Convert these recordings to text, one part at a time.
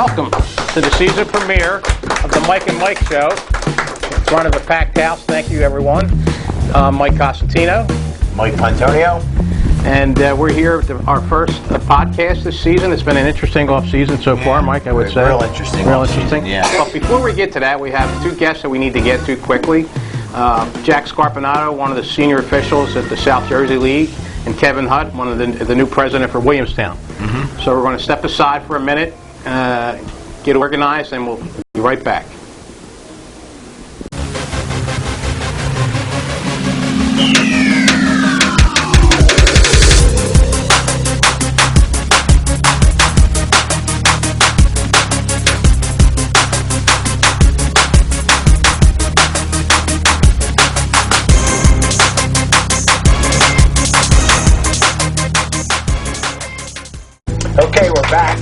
Welcome to the season premiere of the Mike and Mike Show. In front of a packed house. Thank you, everyone. Mike Costantino. Mike Pontonio. And we're here with our first podcast this season. It's been an interesting off-season so far, Mike, I would say. Real interesting. Real interesting. Yeah. But before we get to that, we have two guests that we need to get to quickly. Jack Scarpinato, one of the senior officials at the South Jersey League, and Kevin Hutt, one of the new president for Williamstown. So we're going to step aside for a minute, get organized, and we'll be right back. Okay, we're back.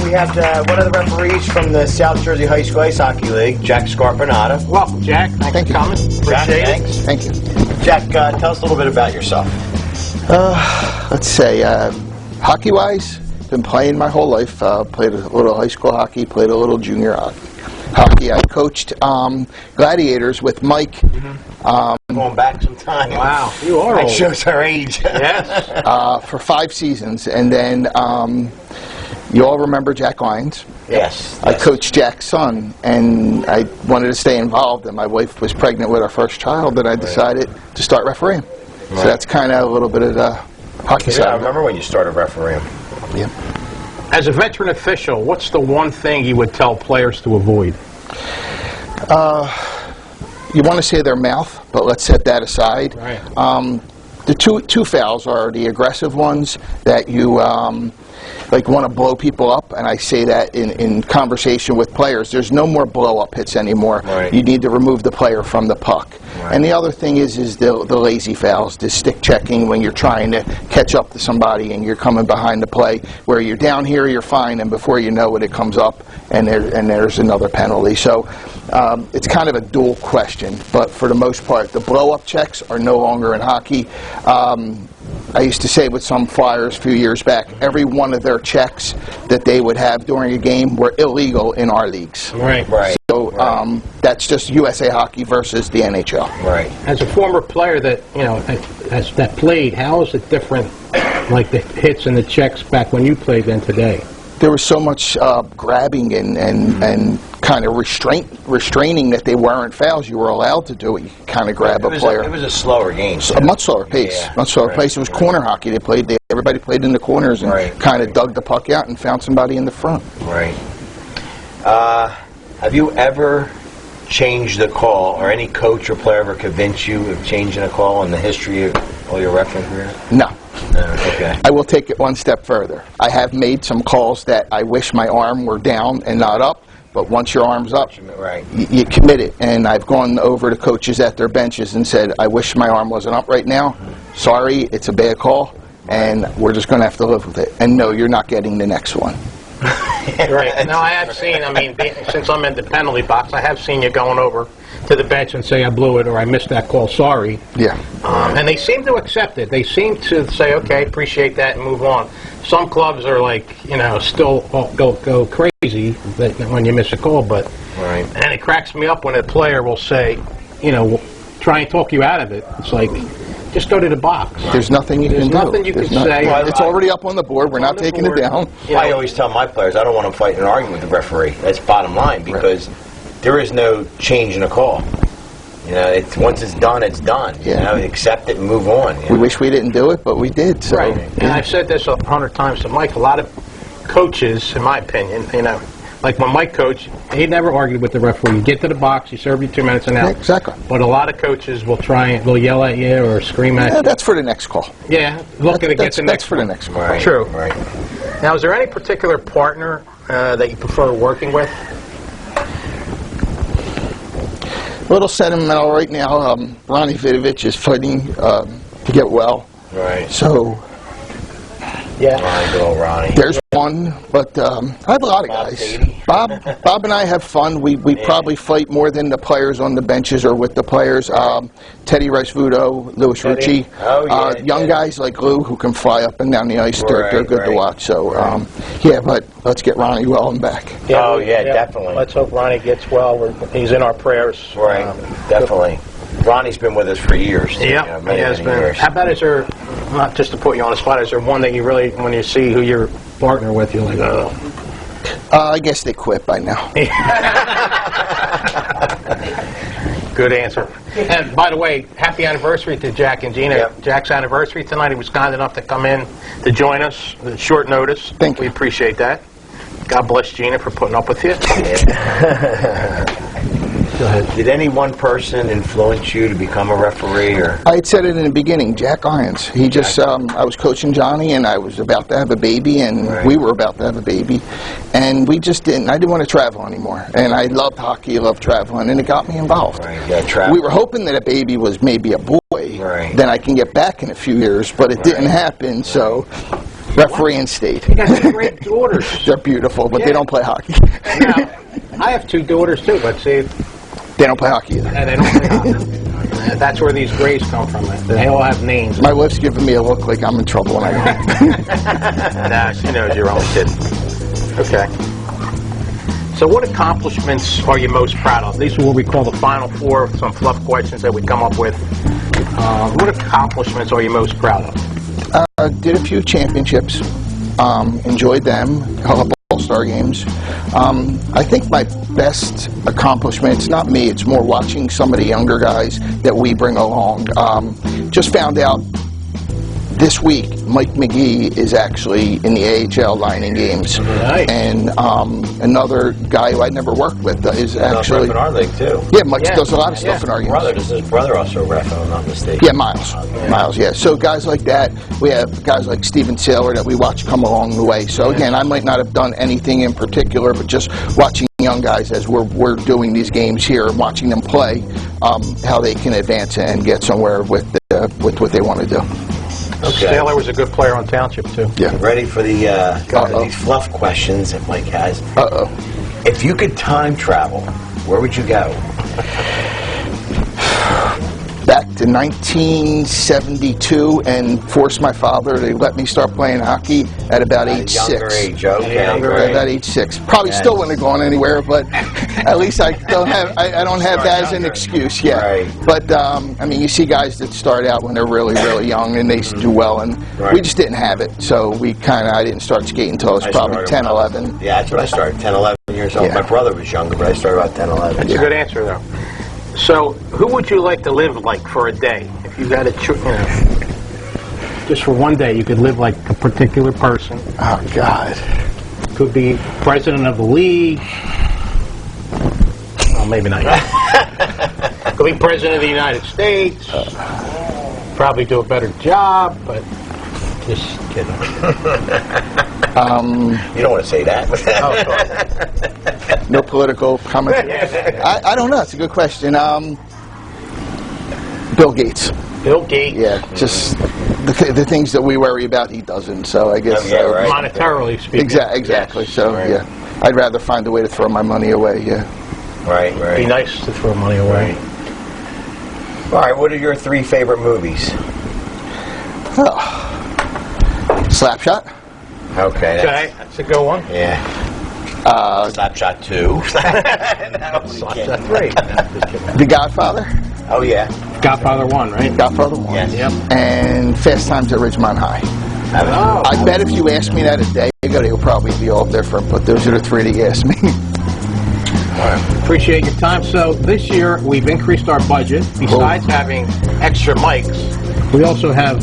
We have one of the referees from the South Jersey High School Ice Hockey League, Jack Scarpinato. Welcome, Jack. Thanks for coming. Appreciate it. Thank you. Jack, tell us a little bit about yourself. Let's say, hockey-wise, been playing my whole life. Played a little high school hockey, played a little junior hockey. I coached Gladiators with Mike. Going back some time. Wow, you are That old. shows our age. Yes. For 5 seasons, and then you all remember Jack Lyons. Yes. I coached Jack's son, and I wanted to stay involved, and my wife was pregnant with our first child, and I decided to start refereeing. So that's kind of a little bit of the hockey side. I remember when you started refereeing. Yeah. As a veteran official, what's the one thing you would tell players to avoid? You want to say their mouth, but let's set that aside. Right. The two fouls are the aggressive ones that you like want to blow people up, and I say that in conversation with players. There's no more blow-up hits anymore. Right. You need to remove the player from the puck. Right. And the other thing is the lazy fouls, the stick checking when you're trying to catch up to somebody and you're coming behind the play, where you're down here, you're fine, and before you know it, it comes up, and there's another penalty. So it's kind of a dual question, but for the most part, the blow-up checks are no longer in hockey. I used to say with some Flyers a few years back, every one of their checks that they would have during a game were illegal in our leagues. Right. Right. So that's just USA Hockey versus the NHL. Right. As a former player that that played, how is it different, like the hits and the checks back when you played than today? There was so much grabbing and kind of restraining that they weren't fouls. You were allowed to do it. You could kind of grab a player. It was a slower game. A much slower pace. Yeah. Much slower pace. It was corner hockey. Everybody played in the corners and kind of dug the puck out and found somebody in the front. Right. Have you ever changed the call, or any coach or player ever convinced you of changing a call in the history of all your refereeing career? No. Okay. I will take it one step further. I have made some calls that I wish my arm were down and not up, but once your arm's up, Right. you commit it. And I've gone over to coaches at their benches and said, I wish my arm wasn't up right now. Sorry, it's a bad call, and we're just going to have to live with it. And no, you're not getting the next one. Right. Now, I have seen, since I'm in the penalty box, I have seen you going over to the bench and say, I blew it, or I missed that call, sorry. Yeah. And they seem to accept it. They seem to say, okay, appreciate that, and move on. Some clubs are like, still go crazy when you miss a call, but Right. and it cracks me up when a player will say, try and talk you out of it. It's like, just go to the box. There's nothing you can do. There's nothing you can say. Well, It's already up on the board. We're not taking it down. I always tell my players, I don't want to fight an argument with the referee. That's bottom line, because there is no change in a call. Once it's done, it's done. Yeah. Accept it and move on. We wish we didn't do it, but we did. So. Right. And I've said this 100 times to Mike. A lot of coaches, in my opinion, like when Mike coached, he never argued with the referee. You get to the box, you serve you 2 minutes and out. Exactly. But a lot of coaches will they'll yell at you or scream at you. That's for the next call. Yeah, looking to get the next That's for the next call. Right. True. Right. Now, is there any particular partner that you prefer working with? A little sentimental right now. Ronnie Vidovich is fighting to get well. Right. So Yeah. Good old Ronnie. There's one, but I have a lot of Bob guys. Beatty. Bob and I have fun. We probably fight more than the players on the benches or with the players. Teddy Rice-Vudo, Louis Rucci. Oh, yeah, young guys like Lou who can fly up and down the ice. They're good to watch. So, yeah, but let's get Ronnie well and back. Oh, yeah, definitely. Let's hope Ronnie gets well. He's in our prayers. Right, definitely. Ronnie's been with us for years. Yeah, many, he has many been. years. How about, is there, not just to put you on the spot, is there one that you really, when you see who you're partner with, you're like, oh. I guess they quit by now. Good answer. And by the way, happy anniversary to Jack and Gina. Yep. Jack's anniversary tonight. He was kind enough to come in to join us at short notice. Thank you. We appreciate that. God bless Gina for putting up with you. Go ahead. Did any one person influence you to become a referee? Or I had said it in the beginning, Jack Irons. He just, I was coaching Johnny, and I was about to have a baby, and we were about to have a baby, and we just didn't. I didn't want to travel anymore, and I loved hockey, loved traveling, and it got me involved. We were hoping that a baby was maybe a boy, then I can get back in a few years, but it didn't happen, so refereeing stayed. You got two great daughters. They're beautiful, but they don't play hockey. Now, I have two daughters too, but see, they don't play hockey either. they don't play hockey. That's where these grays come from. They all have names. My wife's giving me a look like I'm in trouble when I go. Nah, she knows you're only kidding. Okay. So what accomplishments are you most proud of? These are what we call the Final Four, some fluff questions that we come up with. What accomplishments are you most proud of? Did a few championships. Enjoyed them. A couple All-Star games. I think my best accomplishment, it's not me, it's more watching some of the younger guys that we bring along. Just found out this week Mike McGee is actually in the AHL lining games. Nice. And another guy who I never worked with is actually... in our league, too. Yeah, Mike does a lot of stuff in our games. Does his brother also ref, if I'm not mistaken? Yeah, Miles, yeah. So guys like that, we have guys like Steven Saylor that we watch come along the way. So again, I might not have done anything in particular, but just watching young guys as we're doing these games here and watching them play, how they can advance and get somewhere with what they want to do. Okay. Saylor was a good player on Township, too. Yeah. Ready for the these fluff questions that Mike has? If you could time travel, where would you go? Back to 1972 and force my father to let me start playing hockey at about age 6. Younger age, okay. At about age 6. Probably still wouldn't have gone anywhere, but at least I don't have that as an excuse. Yeah. Right. But I mean, you see guys that start out when they're really, really young and they do well, and we just didn't have it. So I didn't start skating until I was probably 10, 11. Yeah, that's when I started. 10, 11 years old. Yeah. My brother was younger, but I started about 10, 11. That's a good answer, though. So, who would you like to live like for a day? If you got just for one day, you could live like a particular person. Oh, God. Could be president of the league. Well, maybe not yet. Could be president of the United States. Probably do a better job, but just kidding. You don't want to say that. No political commentary. I don't know. It's a good question. Bill Gates. Bill Gates. Yeah, just the things that we worry about, he doesn't. So I guess monetarily speaking. Exactly. Yes. So yeah, I'd rather find a way to throw my money away. Yeah. Right. Be nice to throw money away. All right. What are your 3 favorite movies? Slapshot. Okay. That's a good one. Yeah. Slapshot 2. Slapshot 3. The Godfather. Oh yeah. Godfather 1, right? Godfather 1. Yes. Yep. And Fast Times at Ridgemont High. Oh. I bet if you asked me that a day ago, they would probably be all different. But those are the 3 that you asked me. Appreciate your time. So this year we've increased our budget. Besides having extra mics, we also have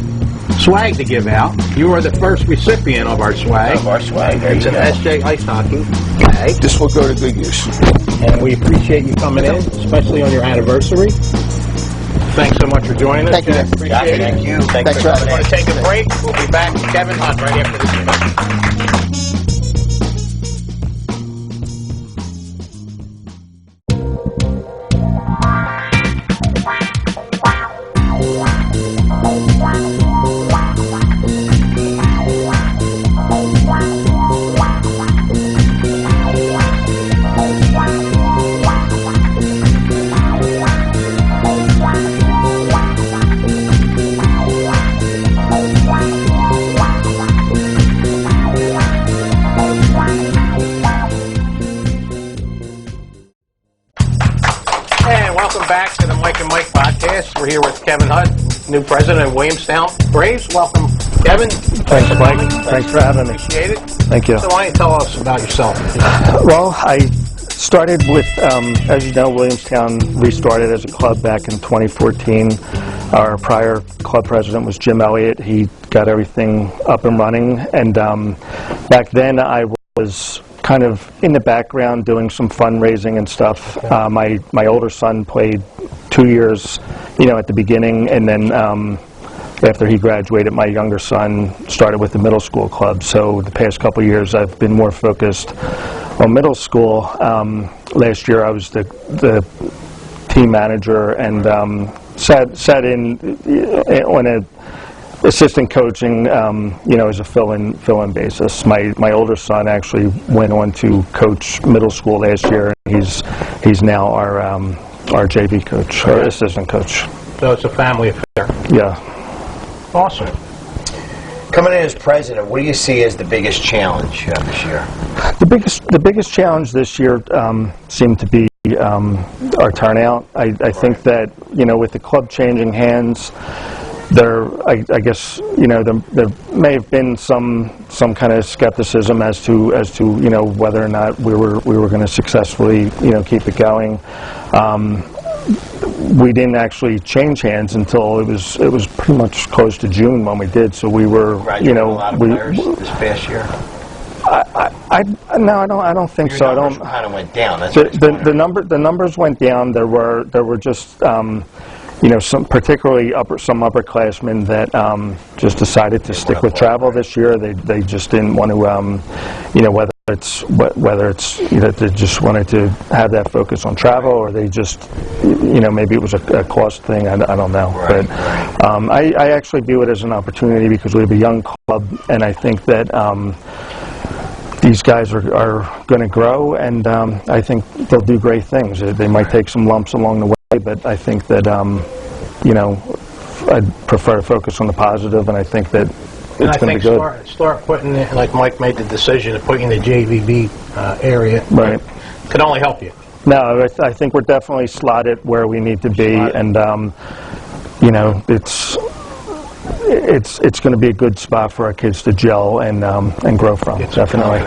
swag to give out. You are the first recipient of our swag. It's an SJ Ice Hockey bag. This will go to good use. And we appreciate you coming in, especially on your anniversary. Thanks so much for joining us. Thank you. Appreciate it. Thank you. Thanks for having me. We're going to take a break. We'll be back with Kevin Hutt right after this. back to the Mike and Mike podcast. We're here with Kevin Hutt, new president of Williamstown Braves. Welcome, Kevin. Thanks, Mike. Thanks for having me. Appreciate it. Thank you. So why don't you tell us about yourself? Well, I started with, as you know, Williamstown restarted as a club back in 2014. Our prior club president was Jim Elliott. He got everything up and running, and back then I was kind of in the background doing some fundraising and stuff. My older son played 2 years, at the beginning, and then after he graduated, my younger son started with the middle school club. So the past couple of years, I've been more focused on middle school. Last year, I was the team manager and sat in on a assistant coaching, as a fill-in basis. My older son actually went on to coach middle school last year. He's now our JV coach, our assistant coach. So it's a family affair. Yeah. Awesome. Coming in as president, what do you see as the biggest challenge this year? The biggest challenge this year seemed to be our turnout. I think that with the club changing hands, I guess there may have been some kind of skepticism as to whether or not we were going to successfully keep it going. We didn't actually change hands until it was pretty much close to June when we did. So we were a lot of players this past year. No, I don't think so. Your numbers kind of went down. That's the numbers went down. There were just some particularly some upperclassmen that just decided to stick with travel this year. They just didn't want to whether it's they just wanted to have that focus on travel, or they just maybe it was a cost thing. I don't know. Right. But I actually view it as an opportunity because we have a young club, and I think that these guys are going to grow, and I think they'll do great things. They might take some lumps along the way, but I think that I'd prefer to focus on the positive, and I think that it's going to be good. Start putting it, like Mike made the decision of putting the JVB area. Right. Could only help you. No, I think we're definitely slotted where we need to be, and it's going to be a good spot for our kids to gel and grow from. Definitely.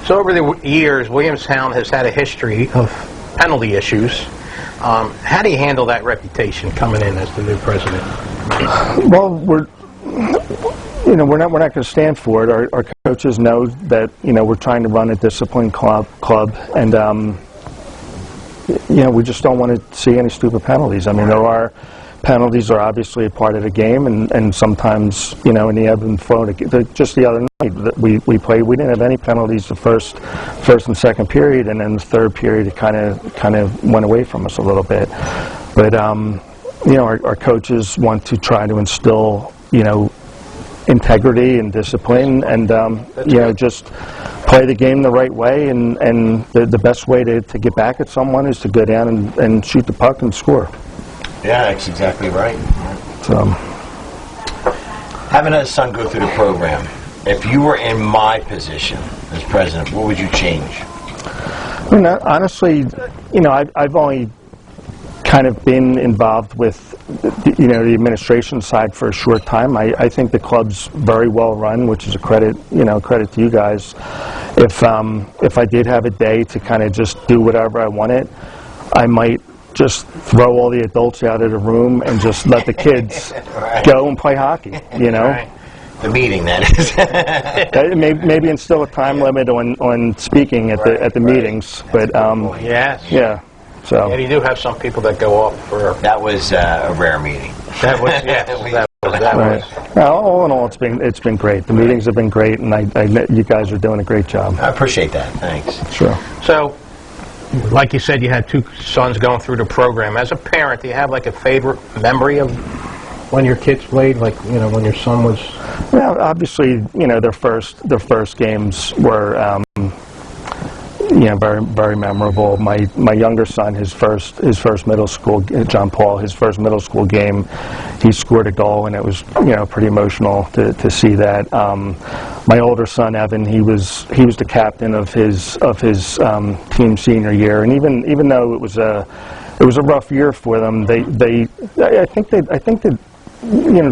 So over the years, Williamstown has had a history of penalty issues. How do you handle that reputation coming in as the new president? Well, we're not going to stand for it. Our coaches know that we're trying to run a disciplined club, and we just don't want to see any stupid penalties. I mean, there are penalties are obviously a part of the game, and sometimes in the ebb and flow. Just the other night that we played, we didn't have any penalties the first and second period, and then the third period it kind of went away from us a little bit. But our coaches want to try to instill integrity and discipline, and just play the game the right way, and the best way to get back at someone is to go down and shoot the puck and score. Yeah, that's exactly right. So, having a son go through the program, if you were in my position as president, what would you change? I mean, honestly, I've only kind of been involved with the administration side for a short time. I think the club's very well run, which is a credit to you guys. If I did have a day to kind of just do whatever I wanted, I might just throw all the adults out of the room and just let the kids go and play hockey. Right. The meeting, that is. Maybe instill a time limit on speaking at the meetings, but yes. Yeah. So. And you do have some people that go off for. That was a rare meeting. That was that was. Now, all in all, it's been great. The meetings have been great, and you guys are doing a great job. I appreciate that. Thanks. Sure. So, like you said, you had two sons going through the program. As a parent, do you have like a favorite memory of when your kids played? Like when your son was. Well, obviously, their first games were. Very, very memorable. My younger son, his first middle school, John Paul, his first middle school game, he scored a goal, and it was pretty emotional to see that. My older son, Evan, he was the captain of his team senior year, and even though it was a it was a rough year for them. I think that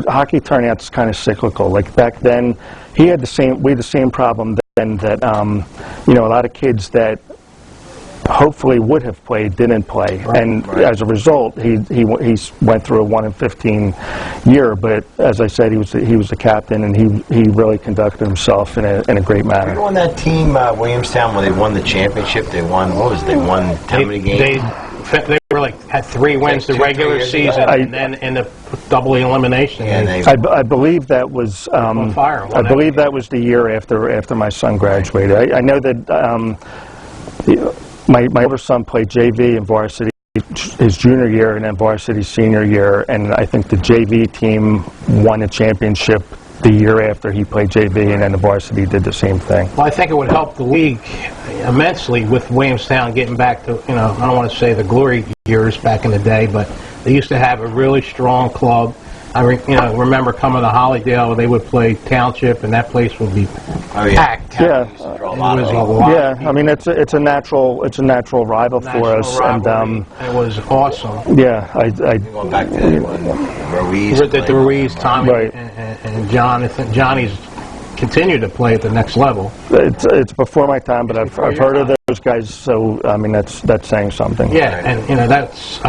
hockey turnout's kind of cyclical. Like back then, we had the same problem then that a lot of kids that hopefully would have played didn't play, and as a result, he went through a 1-in-15 year. But as I said, he was the captain, and he really conducted himself in a great manner. You were on that team, Williamstown, when they won the championship. They won. What was it? They won how many games? They were had 3 wins the regular season, and then in the double elimination. Yeah, I believe that was I believe that was the year after my son graduated. I know that my older son played JV in varsity his junior year and then varsity senior year, and I think the JV team won a championship the year after he played JV, and then the varsity did the same thing. Well, I think it would help the league immensely with Williamstown getting back to, I don't want to say the glory years back in the day, but they used to have a really strong club. I remember coming to Hollydale, they would play Township, and that place would be packed. Yeah, I mean it's a natural rival for us, and it was awesome. Yeah, going back to Ruiz. The Ruiz, Tommy, and Johnny's continued to play at the next level. It's before my time, but I've heard of those guys, so I mean that's saying something. Yeah, and that's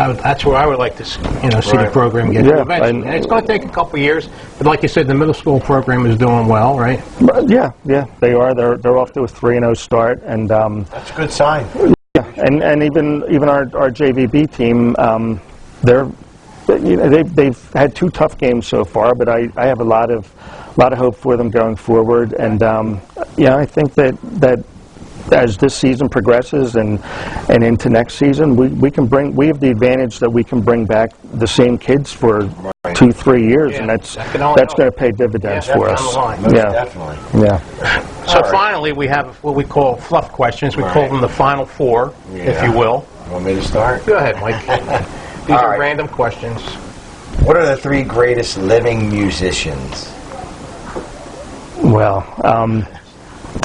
where I would like to see the program get to eventually. And it's going to take a couple of years, but like you said, the middle school program is doing well, right? Yeah, they are. They're off to a 3-0 start, and that's a good sign. Yeah, and even our JVB team, they've had 2 tough games so far, but I have a lot of hope for them going forward, and I think that as this season progresses and into next season, we have the advantage that we can bring back the same kids for 2-3 years, and that's going to pay dividends for us. Definitely. Yeah. So finally, we have what we call fluff questions. We call them the Final Four, if you will. You want me to start? Go ahead, Mike. These are random questions. What are the 3 greatest living musicians? Well,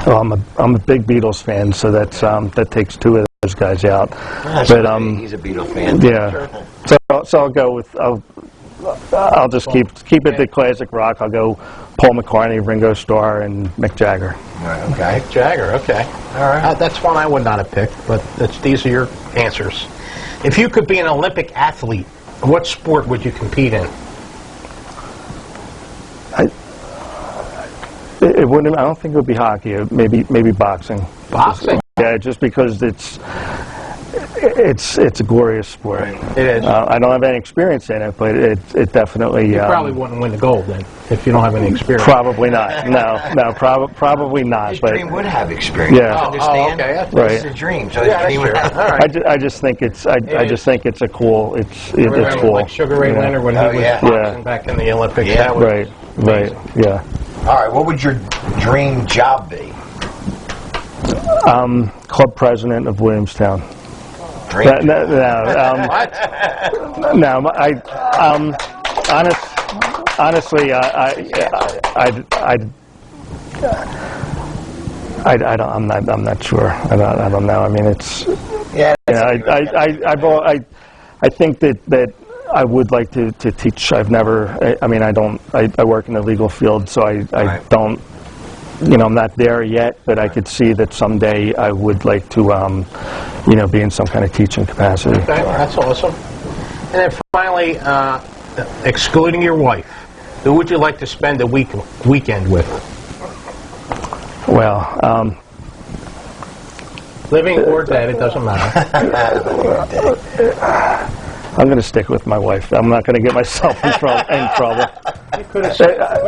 I'm a big Beatles fan, so that takes 2 of those guys out. But he's a Beatles fan. Yeah. So I'll go with I'll just keep it to classic rock. I'll go Paul McCartney, Ringo Starr, and Mick Jagger. Right, okay. Mick Jagger. Okay. All right. That's one I would not have picked, but these are your answers. If you could be an Olympic athlete, what sport would you compete in? It wouldn't. I don't think it would be hockey. Maybe boxing. Boxing. Just because it's a glorious sport. It is. I don't have any experience in it, but it definitely. You probably wouldn't win the gold then if you don't have any experience. Probably not. No, probably not. His but dream would have experience. Yeah. Understand? Okay. It's a dream. So his dream would have. All right. I just think it's a cool. It's cool. Like Sugar Ray Leonard when he was boxing back in the Olympics. Yeah. Right. Yeah. All right. What would your dream job be? Club president of Williamstown. Dream. No. Honestly, I'm not sure. I don't know. I mean, it's. Yeah. I think that I would like to teach. I've never. I work in the legal field, so I don't. I'm not there yet, but I could see that someday I would like to, be in some kind of teaching capacity. Okay, that's awesome. And then finally, excluding your wife, who would you like to spend a weekend with? Well, living or dead, it doesn't matter. I'm going to stick with my wife. I'm not going to get myself in trouble. You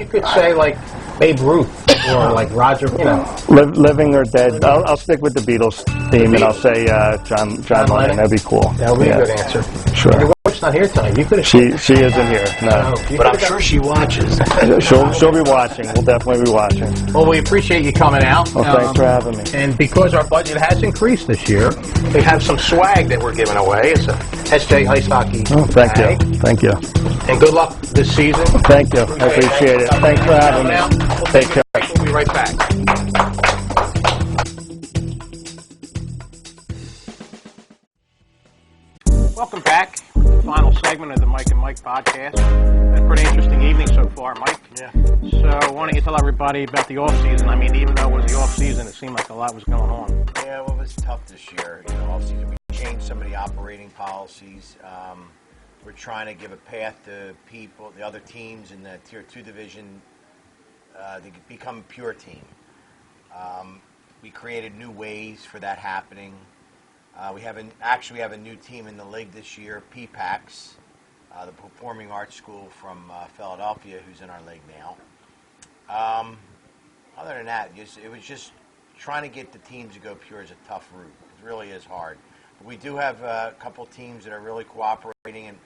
could say like Babe Ruth or like Roger. Living or dead. I'll stick with the Beatles theme, and I'll say John Lennon. That'd be cool. That would be a good answer. Sure. Your wife's not here tonight. You could. She isn't here. No. But I'm sure she watches. She'll be watching. We'll definitely be watching. Well, we appreciate you coming out. Well, thanks for having me. And because our budget has increased this year, we have some swag that we're giving away. It's a SJ Ice Hockey. Oh, thank you. Thank you. And good luck this season. Thank you. I appreciate it. Thanks for having me. Take care. We'll be right back. Welcome back. Mike and Mike podcast. Been a pretty interesting evening so far, Mike. Yeah. So why don't you tell everybody about the off season? I mean, even though it was the off season, it seemed like a lot was going on. Yeah, well, it was tough this year. You know, off-season, we changed some of the operating policies. We're trying to give a path to people, the other teams in the Tier 2 division, to become a pure team. We created new ways for that happening. We have a new team in the league this year, PPAX, the Performing Arts School from Philadelphia, who's in our league now. Other than that, it was just trying to get the teams to go pure is a tough route. It really is hard. But we do have a couple teams that are really cooperating, and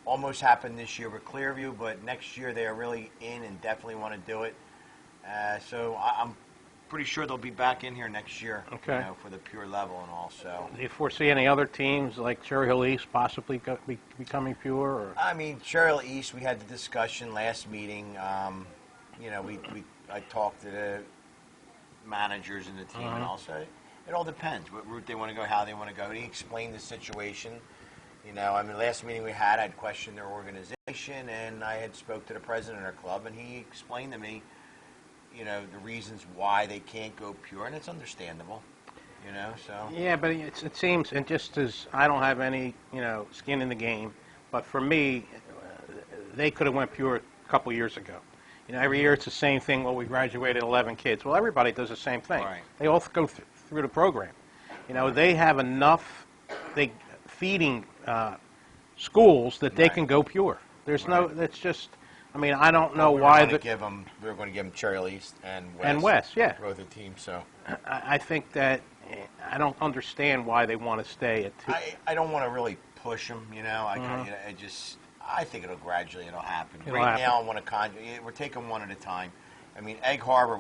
almost happened this year with Clearview, but next year they are really in and definitely want to do it. So I'm pretty sure they'll be back in here next year, Okay. you know, for the pure level and all. So Do you foresee any other teams like Cherry Hill East possibly becoming pure? Or? I mean, Cherry Hill East, we had the discussion last meeting. You know, I talked to the managers in the team, and also it all depends what route they want to go, how they want to go. He explained the situation. You know, I mean, last meeting we had, I'd questioned their organization, and I had spoke to the president of their club, and he explained to me, you know, the reasons why they can't go pure, and it's understandable, you know, so. Yeah, but it seems, and just as I don't have any, you know, skin in the game, but for me, they could have went pure a couple years ago. You know, every year it's the same thing. Well, we graduated 11 kids. Well, everybody does the same thing. Right. They all go through the program. You know, they have enough feeding schools that they Right. can go pure. There's no. Right. That's just. I mean, I don't know We were why going to give them Cherry Hill East and West. And West, yeah. Both the teams, so. I think that I don't understand why they want to stay at two. I don't want to really push them, you know. I think it'll happen. It'll Right happen. now, I want to we're taking one at a time. I mean, Egg Harbor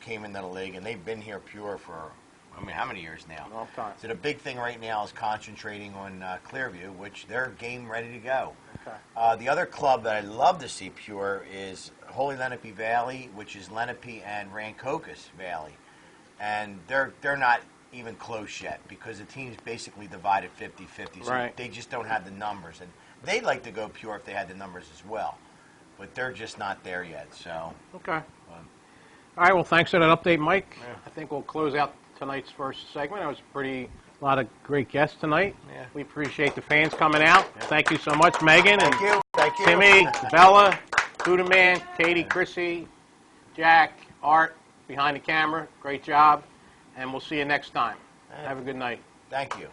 came into the league, and they've been here pure for, I mean, how many years now? Long time. So the big thing right now is concentrating on Clearview, which they're game ready to go. Okay. The other club that I'd love to see pure is Holy Lenape Valley, which is Lenape and Rancocas Valley. And they're not even close yet because the team's basically divided 50-50. So Right. they just don't have the numbers. And they'd like to go pure if they had the numbers as well. But they're just not there yet, so. Okay. All right. Well, thanks for that update, Mike. Yeah. I think we'll close out tonight's first segment. It was a lot of great guests tonight. Yeah. We appreciate the fans coming out. Yeah. Thank you so much, Megan and Thank you. Timmy, Bella, Buddha Man, Katie, Chrissy, Jack, Art behind the camera. Great job, and we'll see you next time. Have a good night. Thank you.